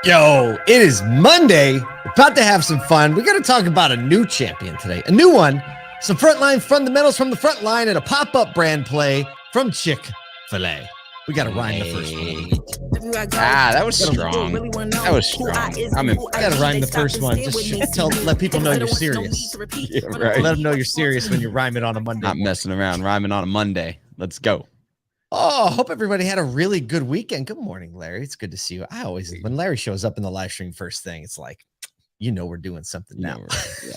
Yo, it is Monday. We're about to have some fun. We're going to talk about a new champion today, a new one, some Frontline fundamentals from the front line, and a pop-up brand play from Chick-fil-A. We got to rhyme the first one. That was strong. That was strong. I'm impressed. Got to rhyme the first one. Just let people know you're serious. Yeah, right. Let them know you're serious when you rhyme it on a Monday. Not messing around. Rhyming on a Monday. Let's go. Oh, hope everybody had a really good weekend. Good morning, Larry. It's good to see you. When Larry shows up in the live stream first thing, it's like, we're doing something now. Yeah.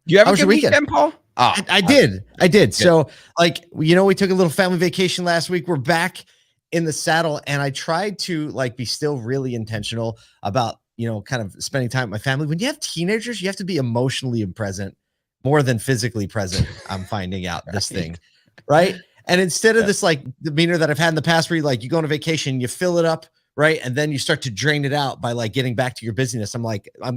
You have a good weekend, Paul? Oh, I did. Good. So, we took a little family vacation last week. We're back in the saddle, and I tried to be still really intentional about, kind of spending time with my family. When you have teenagers, you have to be emotionally present more than physically present. I'm finding out this thing, right? And instead of this demeanor that I've had in the past where you go on a vacation, you fill it up, right? And then you start to drain it out by getting back to your busyness. I'm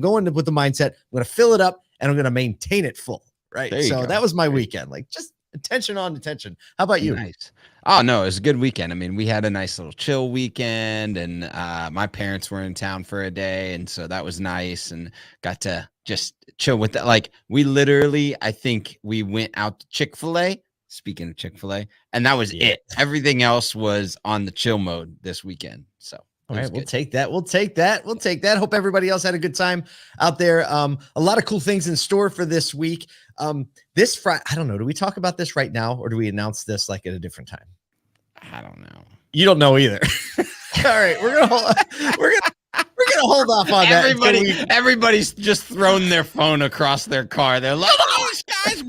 going with the mindset, I'm going to fill it up and I'm going to maintain it full, right? So that was my weekend, just attention on attention. How about you? Nice. Oh, no, it was a good weekend. I mean, we had a nice little chill weekend, and my parents were in town for a day. And so that was nice, and got to just chill with that. We literally, I think we went out to Chick-fil-A. Speaking of Chick-fil-A, and that was it. Everything else was on the chill mode this weekend. So all right, we'll take that. We'll take that. Hope everybody else had a good time out there. A lot of cool things in store for this week. This Friday, I don't know. Do we talk about this right now, or do we announce this at a different time? I don't know. You don't know either. All right, we're gonna hold off on that. Everybody's just thrown their phone across their car. They're like, "Oh, guys."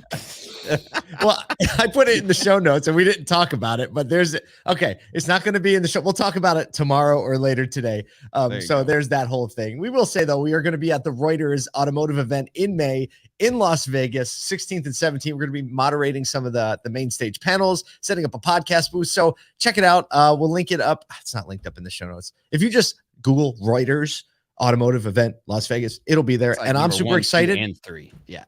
Well, I put it in the show notes and we didn't talk about it, but it's not going to be in the show. We'll talk about it tomorrow or later today. There's that whole thing. We will say, though, we are going to be at the Reuters automotive event in May in Las Vegas, 16th and 17th. We're going to be moderating some of the main stage panels, setting up a podcast booth. So check it out. We'll link it up. It's not linked up in the show notes. If you just Google Reuters automotive event, Las Vegas, it'll be there. And I'm super excited. 1, 2, and 3. Yeah.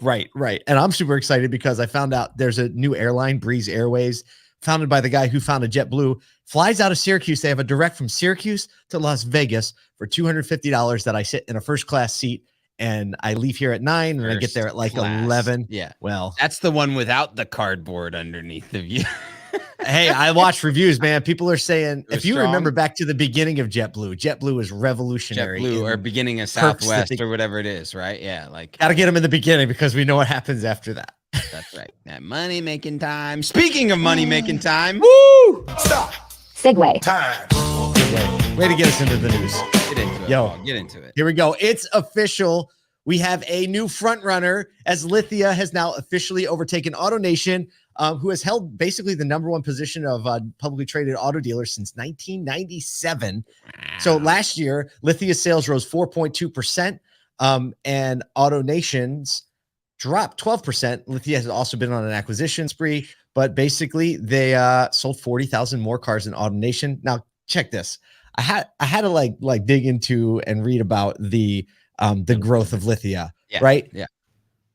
Right. And I'm super excited because I found out there's a new airline, Breeze Airways, founded by the guy who founded JetBlue, flies out of Syracuse. They have a direct from Syracuse to Las Vegas for $250 that I sit in a first class seat, and I leave here at 9 and I get there at 11. Yeah. Well, that's the one without the cardboard underneath of you. Hey, I watched reviews, man. People are saying, if you strong. remember back to the beginning of JetBlue is revolutionary. JetBlue or beginning of Southwest or whatever it is, right? Yeah, gotta get them in the beginning because we know what happens after that. That's right. That money making time. Speaking of money making time, woo! Stop. Segue time. Way to get us into the news. Get into it. Get into it. Here we go. It's official. We have a new front runner as Lithia has now officially overtaken AutoNation, who has held basically the number one position of publicly traded auto dealers since 1997. Wow. So last year, Lithia's sales rose 4.2%, and AutoNation's dropped 12%. Lithia has also been on an acquisition spree, but basically they sold 40,000 more cars than AutoNation. Now, check this. I had to dig into and read about the growth of Lithia, right? Yeah.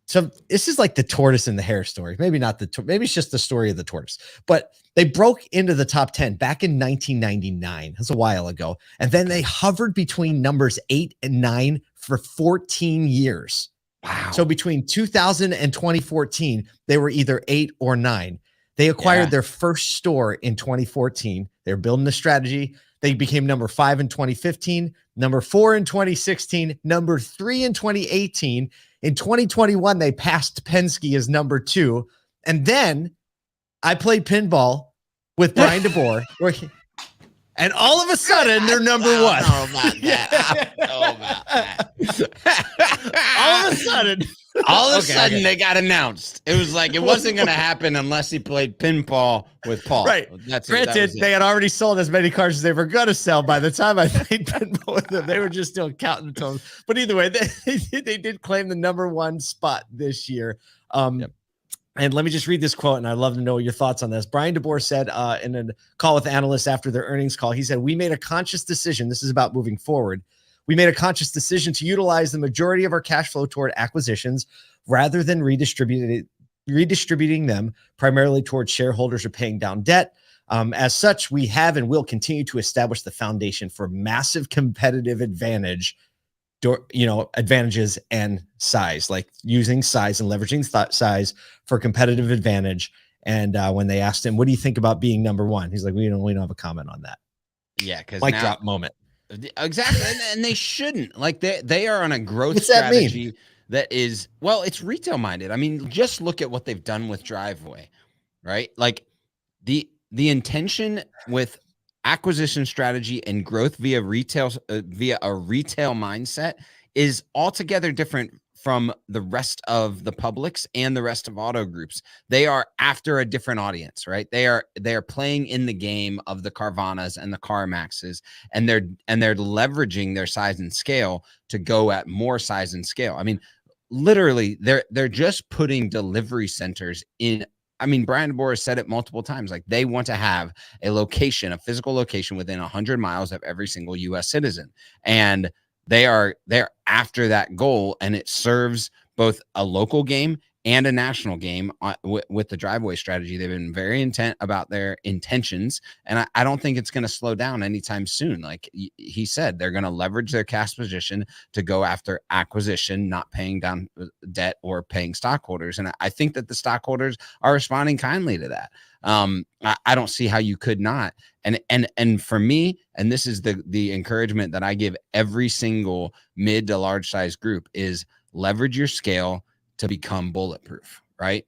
So this is the tortoise and the hare story. Maybe not maybe it's just the story of the tortoise, but they broke into the top 10 back in 1999. That's a while ago. And then they hovered between numbers 8 and 9 for 14 years. Wow. So between 2000 and 2014, they were either 8 or 9. They acquired their first store in 2014. They're building a strategy. They became number 5 in 2015, number 4 in 2016, number 3 in 2018. In 2021, they passed Penske as number 2. And then I played pinball with Brian DeBoer, and all of a sudden they're number 1. All of a sudden. All of a sudden, they got announced. It was it wasn't going to happen unless he played pinball with Paul. Right. Granted, they had already sold as many cars as they were going to sell by the time I played pinball with them. They were just still counting the totals. But either way, they did claim the number 1 spot this year. And let me just read this quote, and I'd love to know your thoughts on this. Brian DeBoer said in a call with analysts after their earnings call, he said, "We made a conscious decision." This is about moving forward. "We made a conscious decision to utilize the majority of our cash flow toward acquisitions rather than redistributing them primarily towards shareholders or paying down debt. As such, we have and will continue to establish the foundation for massive competitive advantages and size, like using size and leveraging size for competitive advantage. And when they asked him, what do you think about being number one? He's like, we don't have a comment on that. Yeah, because mic drop moment. Exactly. And they shouldn't. Like they are on a growth What's that strategy mean? that is, well, it's retail minded. I mean, just look at what they've done with Driveway, right? Like the intention with acquisition strategy and growth via retail via a retail mindset is altogether different from the rest of the publics and the rest of auto groups. They are after a different audience, right? They are playing in the game of the Carvanas and the CarMaxes, and they're leveraging their size and scale to go at more size and scale. I mean, literally, they're just putting delivery centers in. I mean, Brian DeBoer has said it multiple times. Like, they want to have a location, a physical location within 100 miles of every single U.S. citizen, and they're after that goal, and it serves both a local game and a national game with the Driveway strategy. They've been very intent about their intentions, and I don't think it's going to slow down anytime soon. Like he said, they're going to leverage their cash position to go after acquisition, not paying down debt or paying stockholders. And I think that the stockholders are responding kindly to that. I don't see how you could not. And for me, and this is the encouragement that I give every single mid to large size group, is leverage your scale to become bulletproof, right?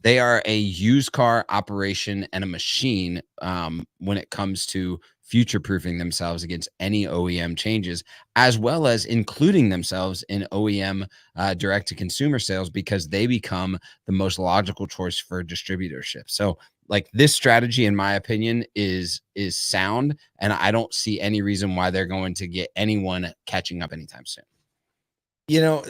They are a used car operation and a machine when it comes to future-proofing themselves against any OEM changes, as well as including themselves in OEM direct-to-consumer sales, because they become the most logical choice for distributorship. So, like, this strategy, in my opinion, is sound, and I don't see any reason why they're going to get anyone catching up anytime soon. You know,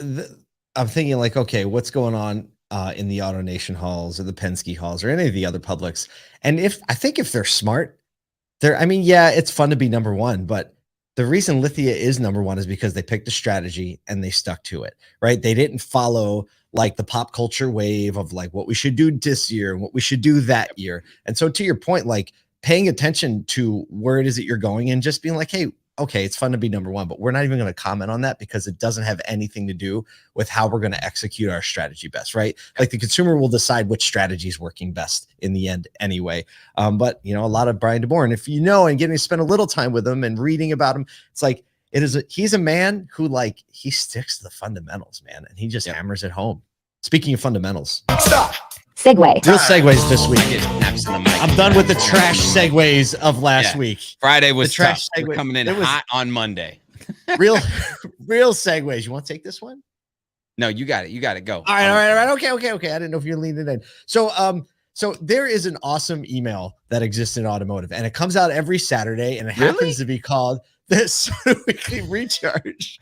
I'm thinking, like, okay, what's going on in the AutoNation halls or the Penske halls or any of the other publics? And I think if they're smart, yeah, it's fun to be number one, but the reason Lithia is number one is because they picked a strategy and they stuck to it, right? They didn't follow like the pop culture wave of like what we should do this year and what we should do that year. And so, to your point, like paying attention to where it is that you're going and just being like, hey, okay, it's fun to be number one, but we're not even going to comment on that because it doesn't have anything to do with how we're going to execute our strategy best, right? Like the consumer will decide which strategy is working best in the end anyway. But a lot of Brian DeBoer, and if you know, and getting to spend a little time with him and reading about him, it's like he's a man who, like, he sticks to the fundamentals, man, and he just hammers it home. Speaking of fundamentals, stop. Segue. Real segues this week. I'm done with the trash segues of last week. Friday was the trash segue coming in hot on Monday. real segues. You want to take this one? No, you got it. You got it. Go. All right. Okay. I didn't know if you're leaning in. So there is an awesome email that exists in automotive, and it comes out every Saturday, and it happens to be called this weekly recharge.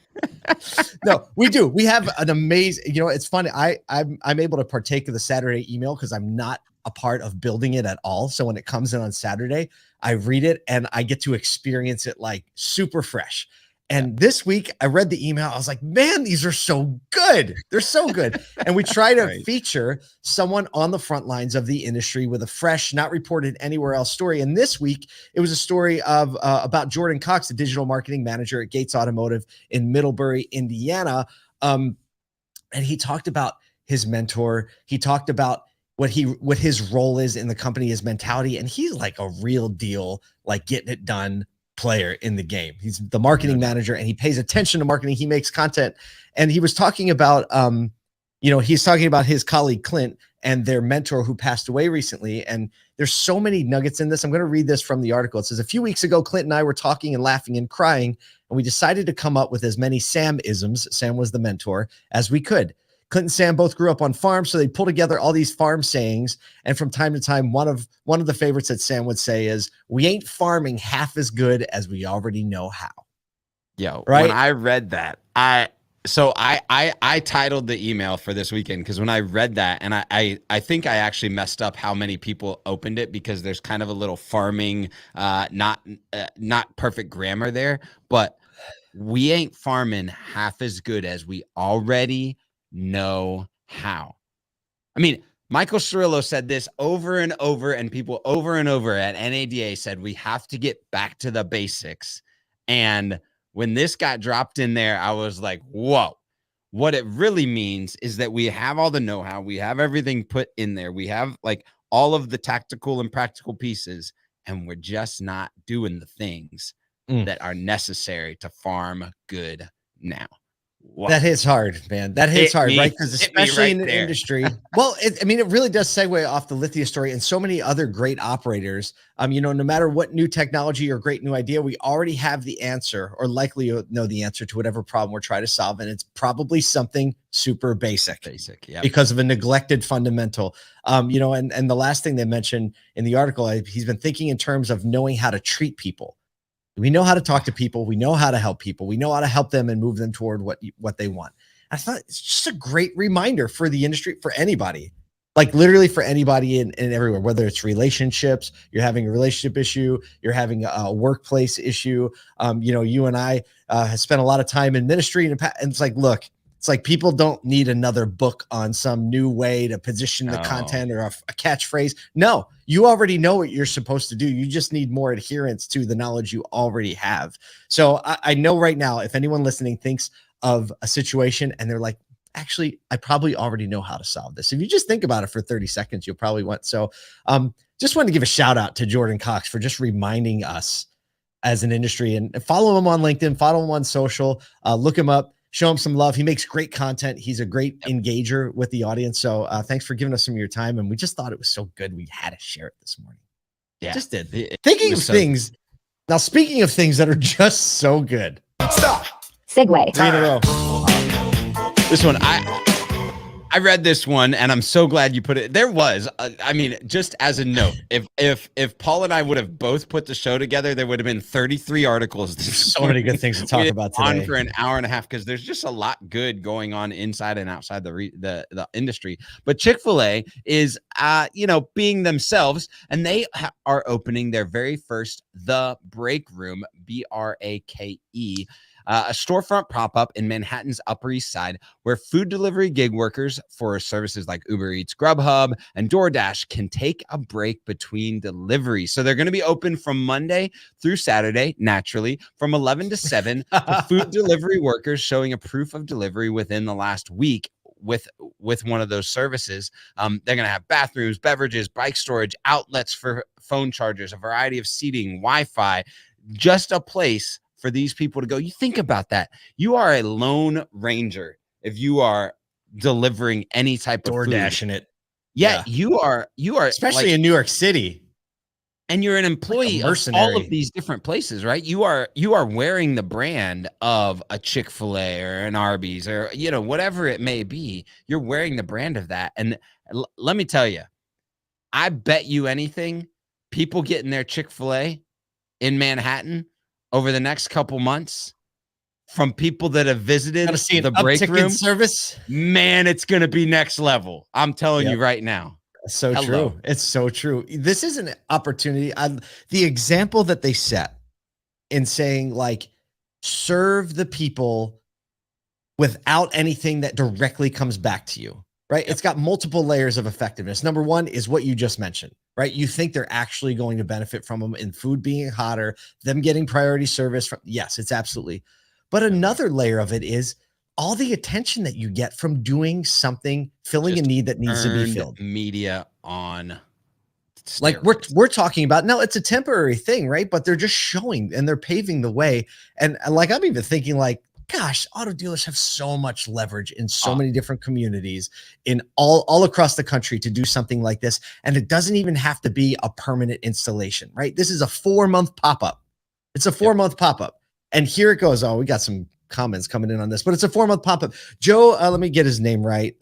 No, we do. We have an amazing, it's funny. I'm able to partake of the Saturday email because I'm not a part of building it at all. So when it comes in on Saturday, I read it and I get to experience it like super fresh. And this week I read the email. I was like, man, these are so good. They're so good. And we try to feature someone on the front lines of the industry with a fresh, not reported anywhere else story. And this week it was a story of about Jordan Cox, the digital marketing manager at Gates Automotive in Middlebury, Indiana. And he talked about his mentor. He talked about what his role is in the company, his mentality. And he's like a real deal, like getting it done player in the game. He's the marketing manager and he pays attention to marketing. He makes content. And he was talking about, he's talking about his colleague Clint and their mentor who passed away recently. And there's so many nuggets in this. I'm going to read this from the article. It says, a few weeks ago, Clint and I were talking and laughing and crying, and we decided to come up with as many Sam-isms, Sam was the mentor, as we could. Clint and Sam both grew up on farms, so they pull together all these farm sayings. And from time to time, one of the favorites that Sam would say is, we ain't farming half as good as we already know how. Yo, right? When I read that, I titled the email for this weekend because when I read that, and I think I actually messed up how many people opened it because there's kind of a little farming, not perfect grammar there, but we ain't farming half as good as we already know how. I mean, Michael Cirillo said this over and over, and people over and over at NADA said we have to get back to the basics. And when this got dropped in there, I was like, whoa. What it really means is that we have all the know-how. We have everything put in there. We have like all of the tactical and practical pieces, and we're just not doing the things that are necessary to farm good now. Wow. That hits hard, man. That hits hard, right? Because especially in the industry. Well, I mean, it really does segue off the Lithia story and so many other great operators. You know, no matter what new technology or great new idea, we already have the answer, or likely know the answer to whatever problem we're trying to solve, and it's probably something super basic. Yeah. Because of a neglected fundamental. You know, and the last thing they mentioned in the article, he's been thinking in terms of knowing how to treat people. We know how to talk to people. We know how to help people. We know how to help them and move them toward what they want. I thought it's just a great reminder for the industry, for anybody, like literally for anybody in everywhere, whether it's relationships, you're having a relationship issue, you're having a workplace issue. You know, you and I have spent a lot of time in ministry, and it's like, look, it's like people don't need another book on some new way to position the content or a catchphrase. No, you already know what you're supposed to do. You just need more adherence to the knowledge you already have. So I know right now, if anyone listening thinks of a situation and they're like, actually, I probably already know how to solve this. If you just think about it for 30 seconds, you'll probably want. So just wanted to give a shout out to Jordan Cox for just reminding us as an industry, and follow him on LinkedIn, follow him on social, look him up. Show him some love. He makes great content. He's a great engager with the audience. So thanks for giving us some of your time. And we just thought it was so good, we had to share it this morning. Yeah, just did. Thinking of things. Now, speaking of things that are just so good. Stop. Segue. 3 in a row. This one, I read this one, and I'm so glad you put it. There was, I mean, just as a note, if Paul and I would have both put the show together, there would have been 33 articles. So many good things to talk about today. On for an hour and a half, because there's just a lot good going on inside and outside the industry. But Chick-fil-A is, you know, being themselves, and they are opening their very first The Break Room, BRAKE. A storefront pop-up in Manhattan's Upper East Side, where food delivery gig workers for services like Uber Eats, Grubhub, and DoorDash can take a break between deliveries. So they're going to be open from Monday through Saturday, naturally, from 11 to 7 to food delivery workers showing a proof of delivery within the last week with one of those services. They're going to have bathrooms, beverages, bike storage, outlets for phone chargers, a variety of seating, Wi-Fi, just a place for these people to go. You think about that. You are a lone ranger if you are delivering any type of food. DoorDashing it. Yeah, you are especially like, in New York City. And you're an employee of all of these different places, right? You are wearing the brand of a Chick-fil-A or an Arby's or, you know, whatever it may be. You're wearing the brand of that. And let me tell you, I bet you anything, people getting their Chick-fil-A in Manhattan over the next couple months, from people that have visited the break room service, man, it's going to be next level. I'm telling you right now. So true. It's so true. This is an opportunity. The example that they set in saying, like, serve the people without anything that directly comes back to you, right? It's got multiple layers of effectiveness. Number one is what you just mentioned, right? You think they're actually going to benefit from them in food being hotter, them getting priority service from, yes, it's absolutely. But another layer of it is all the attention that you get from doing something, filling just a need that needs to be filled. Media on steroids. Like we're talking about, no, it's a temporary thing, right? But they're just showing and they're paving the way. And like, I'm even thinking like, gosh, auto dealers have so much leverage in so many different communities in all across the country to do something like this. And it doesn't even have to be a permanent installation, right? This is a 4-month pop-up. It's a 4-month pop-up. And here it goes. Oh, we got some comments coming in on this, but it's a 4-month pop-up. Joe, let me get his name right.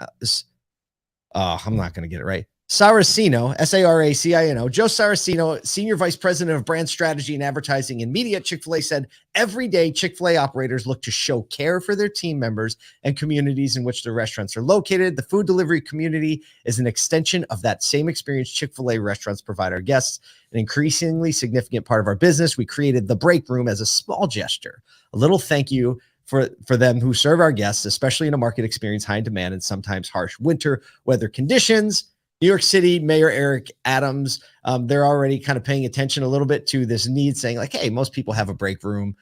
I'm not going to get it right. Saracino, Saracino, Joe Saracino, Senior Vice President of Brand Strategy and Advertising and Media at Chick-fil-A, said every day Chick-fil-A operators look to show care for their team members and communities in which their restaurants are located. The food delivery community is an extension of that same experience Chick-fil-A restaurants provide our guests, an increasingly significant part of our business. We created the break room as a small gesture, a little thank you for them who serve our guests, especially in a market experience high in demand and sometimes harsh winter weather conditions. New York City Mayor Eric Adams, they're already kind of paying attention a little bit to this need, saying like, hey, most people have a break room.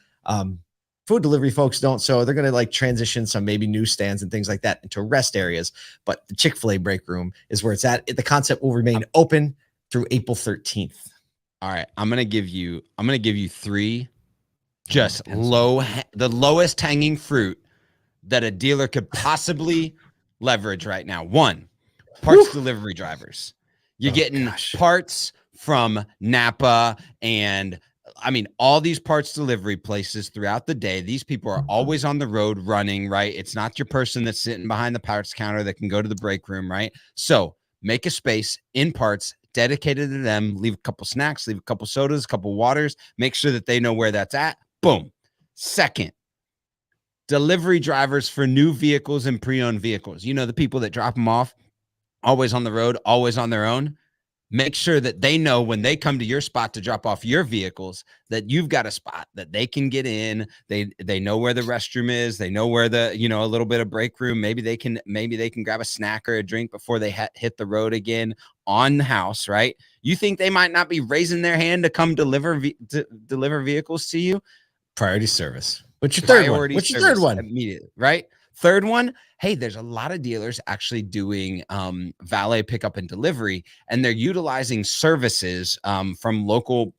Food delivery folks don't. So they're going to like transition some maybe newsstands and things like that into rest areas. But the Chick-fil-A break room is where it's at. The concept will remain open through April 13th. All right. I'm going to give you 3 just the lowest hanging fruit that a dealer could possibly leverage right now. 1, parts delivery drivers. You're getting parts from Napa and I mean, all these parts delivery places throughout the day. These people are always on the road running, right? It's not your person that's sitting behind the parts counter that can go to the break room, right? So make a space in parts dedicated to them. Leave a couple snacks, leave a couple sodas, a couple waters. Make sure that they know where that's at. Boom. Second, delivery drivers for new vehicles and pre-owned vehicles. You know, the people that drop them off, always on the road, always on their own. Make sure that they know when they come to your spot to drop off your vehicles that you've got a spot that they can get in. They know where the restroom is. They know where the, you know, a little bit of break room. Maybe they can grab a snack or a drink before they hit the road again on the house, right? You think they might not be raising their hand to come deliver vehicles to you? Priority service. What's your third one? What's your third one? Immediately, right? Third one, hey, there's a lot of dealers actually doing valet pickup and delivery, and they're utilizing services from local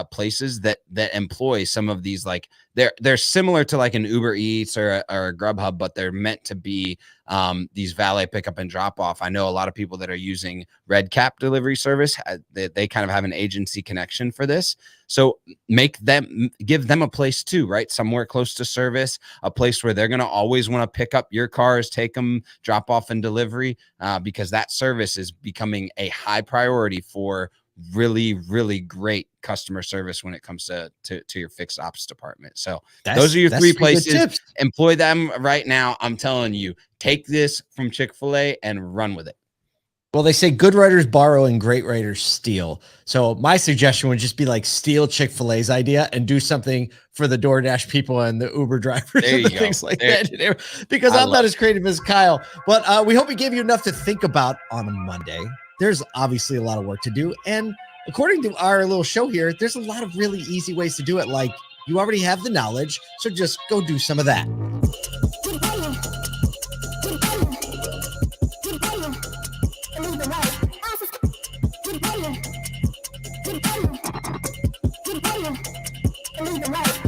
places that employ some of these. Like they're similar to like an Uber Eats or a Grubhub, but they're meant to be these valet pickup and drop off. I know a lot of people that are using Red Cap delivery service. They kind of have an agency connection for this. So give them a place too, right? Somewhere close to service, a place where they're going to always want to pick up your cars, take them, drop off and delivery, because that service is becoming a high priority for really, really great customer service when it comes to your fixed ops department. So those are your 3 places. Employ them right now. I'm telling you, take this from Chick-fil-A and run with it. Well, they say good writers borrow and great writers steal. So my suggestion would just be like steal Chick-fil-A's idea and do something for the DoorDash people and the Uber drivers and things like that. Because I'm not as creative as Kyle. But we hope we gave you enough to think about on a Monday. There's obviously a lot of work to do. And according to our little show here, there's a lot of really easy ways to do it. Like you already have the knowledge, so just go do some of that.